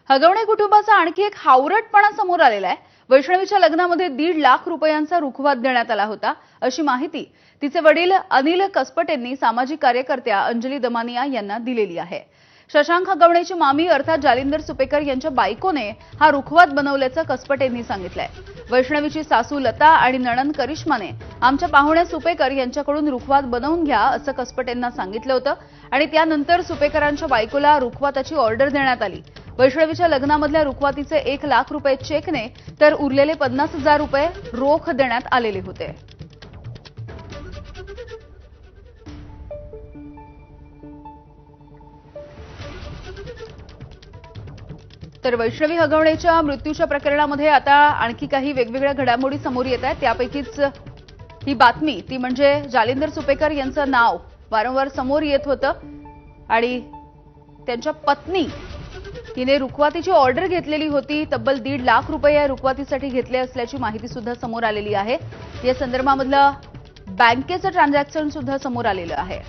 हगवणे कुटुंबाचा आणखी एक हावरटपणा समोर आलेला आहे। वैष्णवीच्या लग्नामध्ये 1.5 लाख रुपयांचा रुखवात देण्यात आला होता, अशी माहिती तिचे वडील अनिल कसपटेंनी सामाजिक कार्यकर्त्या अंजली दमानिया यांना दिलेली आहे। शशांक हगवणेची मामी अर्थात जालिंदर सुपेकर यांच्या बायकोने हा रुखवात बनवल्याचं कसपटेंनी सांगितलंय। वैष्णवीची सासू लता आणि नणंद करिश्माने आमच्या पाहुण्या सुपेकर यांच्याकडून रुखवात बनवून घ्या असं कसपटेंना सांगितलं होतं आणि त्यानंतर सुपेकरांच्या बायकोला रुखवाताची ऑर्डर देण्यात आली। वैष्णवीच्या लग्नामधल्या रुखवातीचे 1 लाख रुपये चेकने तर उरलेले 50,000 रुपये रोख देण्यात आलेले होते। तर वैष्णवी हगवणेच्या मृत्यूच्या प्रकरणामध्ये आता आणखी काही वेगवेगळ्या घडामोडी समोर येत आहेत। त्यापैकीच ही बातमी ती म्हणजे जालिंदर सुपेकर यांचं नाव वारंवार समोर येत होतं आणि त्यांच्या पत्नी तिने रुखवातीची ऑर्डर घेतलेली होती। तब्बल 1.5 लाख रुपये या रुखवातीसाठी घेतले असल्याची माहिती सुद्धा समोर आलेली आहे। या संदर्भामधलं बँकेचं ट्रान्झॅक्शन सुद्धा समोर आलेलं आहे।